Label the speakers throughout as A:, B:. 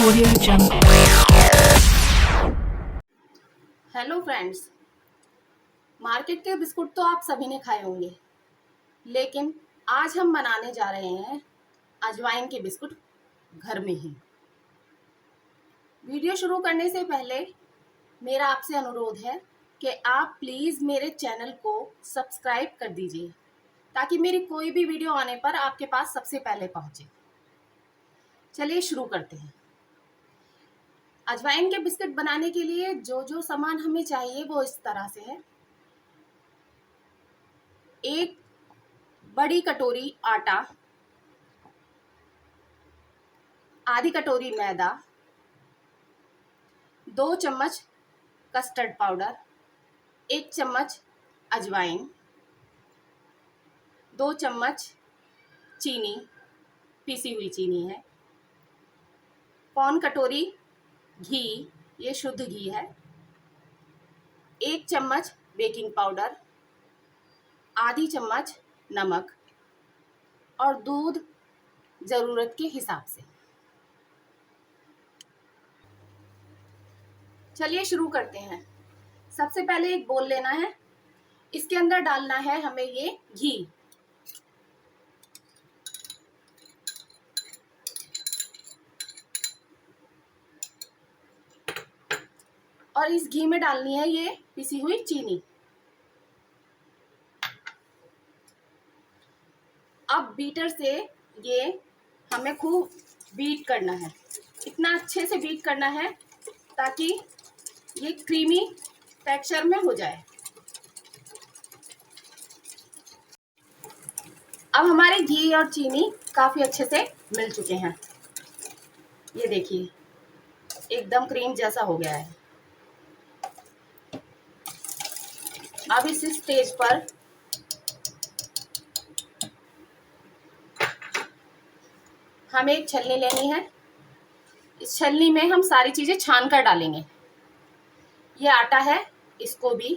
A: Audio Jungle.
B: Hello friends, market के biscuit तो आप सभी ने खाए होंगे, लेकिन आज हम बनाने जा रहे हैं अजवाइन के बिस्कुट घर में ही। वीडियो शुरू करने से पहले मेरा आपसे अनुरोध है कि आप प्लीज़ मेरे चैनल को सब्सक्राइब कर दीजिए, ताकि मेरी कोई भी वीडियो आने पर आपके पास सबसे पहले पहुंचे। चलिए शुरू करते हैं। अजवाइन के बिस्कुट बनाने के लिए जो जो सामान हमें चाहिए वो इस तरह से है। एक बड़ी कटोरी आटा, आधी कटोरी मैदा, 2 चम्मच कस्टर्ड पाउडर, 1 चम्मच अजवाइन, 2 चम्मच चीनी, पीसी हुई चीनी है, पौन कटोरी घी, ये शुद्ध घी है, 1 चम्मच बेकिंग पाउडर, आधी चम्मच नमक और दूध ज़रूरत के हिसाब से। चलिए शुरू करते हैं। सबसे पहले एक बोल लेना है, इसके अंदर डालना है हमें ये घी। और इस घी में डालनी है ये पिसी हुई चीनी। अब बीटर से ये हमें खूब बीट करना है, इतना अच्छे से बीट करना है ताकि ये क्रीमी टेक्सचर में हो जाए। अब हमारे घी और चीनी काफ़ी अच्छे से मिल चुके हैं, ये देखिए एकदम क्रीम जैसा हो गया है। अब इस स्टेज पर हमें एक छलनी लेनी है। इस छलनी में हम सारी चीज़ें छान कर डालेंगे। ये आटा है, इसको भी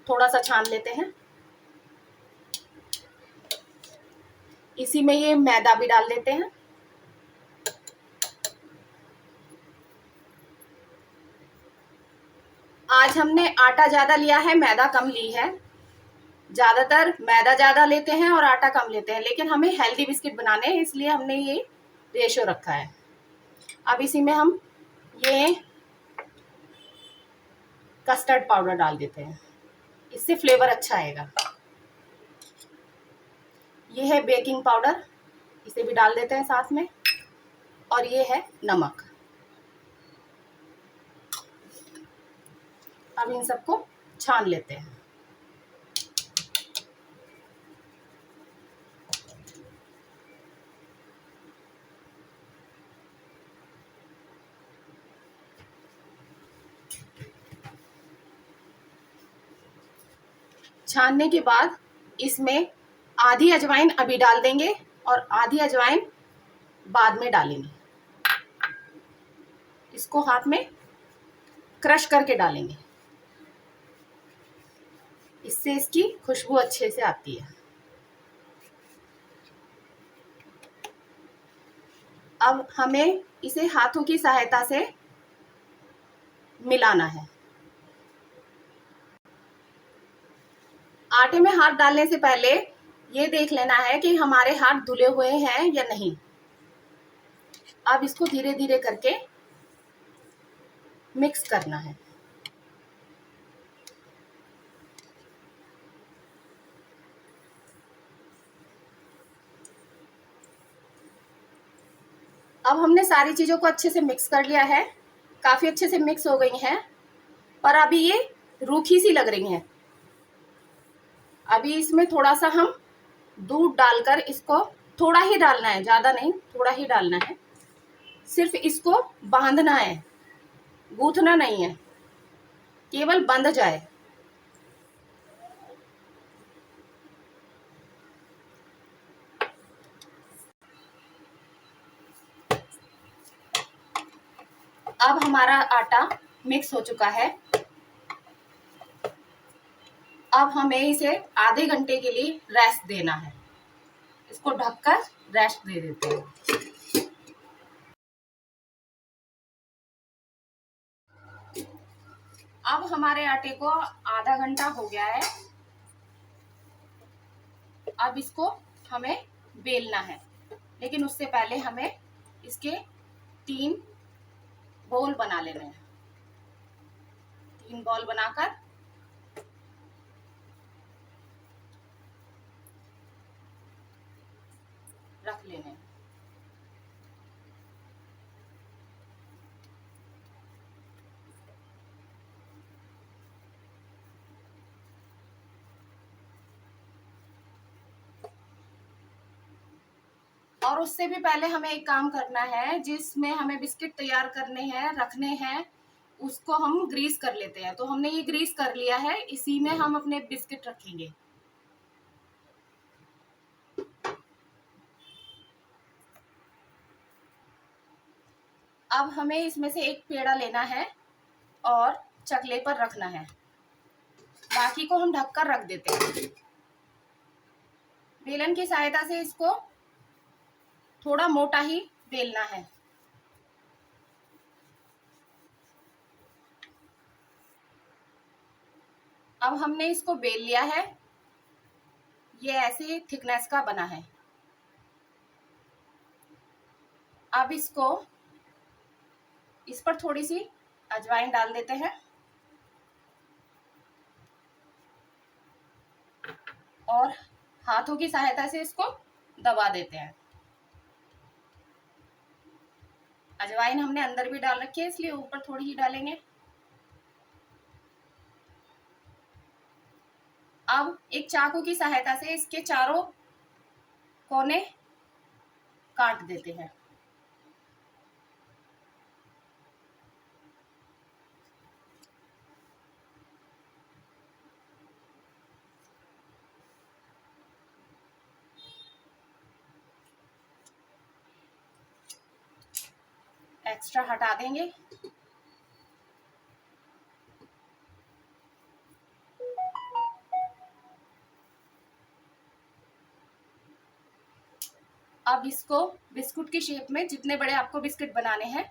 B: थोड़ा सा छान लेते हैं। इसी में ये मैदा भी डाल देते हैं। आज हमने आटा ज़्यादा लिया है, मैदा कम ली है। ज़्यादातर मैदा ज़्यादा लेते हैं और आटा कम लेते हैं, लेकिन हमें हेल्दी बिस्किट बनाने हैं, इसलिए हमने ये रेशो रखा है। अब इसी में हम ये कस्टर्ड पाउडर डाल देते हैं, इससे फ्लेवर अच्छा आएगा। ये है बेकिंग पाउडर, इसे भी डाल देते हैं साथ में। और ये है नमक। अब इन सबको छान लेते हैं। छानने के बाद इसमें आधी अजवाइन अभी डाल देंगे और आधी अजवाइन बाद में डालेंगे। इसको हाथ में क्रश करके डालेंगे, इससे इसकी खुशबू अच्छे से आती है। अब हमें इसे हाथों की सहायता से मिलाना है। आटे में हाथ डालने से पहले ये देख लेना है कि हमारे हाथ धुले हुए हैं या नहीं। अब इसको धीरे धीरे करके मिक्स करना है। अब हमने सारी चीज़ों को अच्छे से मिक्स कर लिया है, काफ़ी अच्छे से मिक्स हो गई हैं, पर अभी ये रूखी सी लग रही हैं। अभी इसमें थोड़ा सा हम दूध डालकर, इसको थोड़ा ही डालना है, ज़्यादा नहीं, थोड़ा ही डालना है। सिर्फ इसको बांधना है, गूंथना नहीं है, केवल बंध जाए। अब हमारा आटा मिक्स हो चुका है। अब हमें इसे आधे घंटे के लिए रेस्ट देना है। इसको ढककर रेस्ट दे देते हैं। अब हमारे आटे को आधा घंटा हो गया है। अब इसको हमें बेलना है, लेकिन उससे पहले हमें इसके 3 बॉल बना लेने हैं। 3 बॉल बनाकर रख लेने हैं। और उससे भी पहले हमें एक काम करना है, जिसमें हमें बिस्किट तैयार करने हैं, रखने हैं, उसको हम ग्रीस कर लेते हैं। तो हमने ये ग्रीस कर लिया है, इसी में हम अपने बिस्किट रखेंगे। अब हमें इसमें से एक पेड़ा लेना है और चकले पर रखना है। बाकी को हम ढककर रख देते हैं। बेलन की सहायता से इसको थोड़ा मोटा ही बेलना है। अब हमने इसको बेल लिया है। ये ऐसे थिकनेस का बना है। अब इसको इस पर थोड़ी सी अजवाइन डाल देते हैं और हाथों की सहायता से इसको दबा देते हैं। अजवाइन हमने अंदर भी डाल रखी है, इसलिए ऊपर थोड़ी ही डालेंगे। अब एक चाकू की सहायता से इसके चारों कोने काट देते हैं। एक्स्ट्रा हटा देंगे। अब इसको बिस्कुट की शेप में जितने बड़े आपको बिस्किट बनाने हैं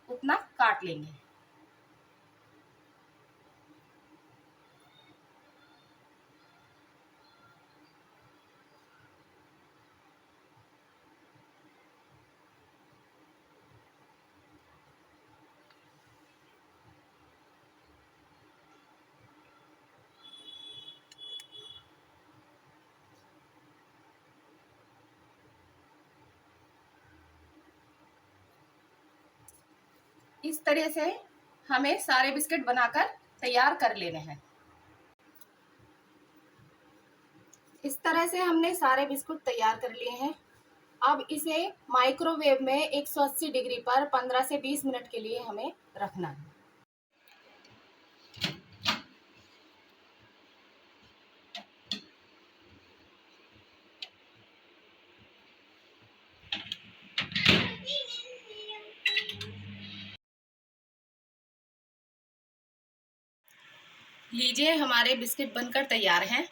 B: उतना काट लेंगे। इस तरह से हमें सारे बिस्किट बनाकर तैयार कर लेने हैं। इस तरह से हमने सारे बिस्कुट तैयार कर लिए हैं। अब इसे माइक्रोवेव में 180 डिग्री पर 15 से 20 मिनट के लिए हमें रखना है। लीजिए, हमारे बिस्किट बनकर तैयार हैं।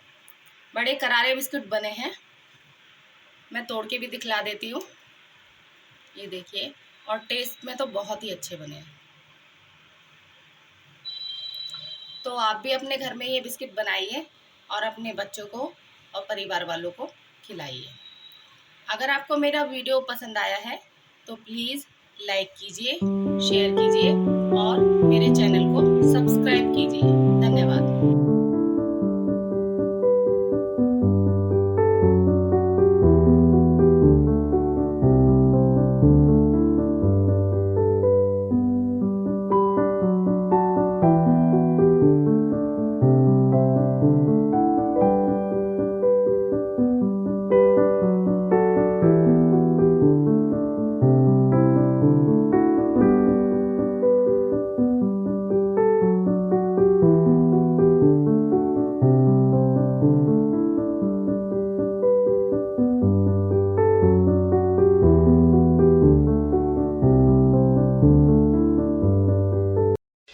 B: बड़े करारे बिस्कुट बने हैं। मैं तोड़ के भी दिखला देती हूँ। ये देखिए, और टेस्ट में तो बहुत ही अच्छे बने हैं। तो आप भी अपने घर में ये बिस्किट बनाइए और अपने बच्चों को और परिवार वालों को खिलाइए। अगर आपको मेरा वीडियो पसंद आया है तो प्लीज़ लाइक कीजिए, शेयर कीजिए और मेरे चैनल को सब्सक्राइब कीजिए। धन्यवाद।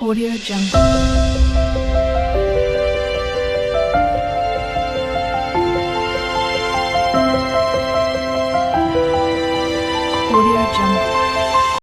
A: Audio Jungle.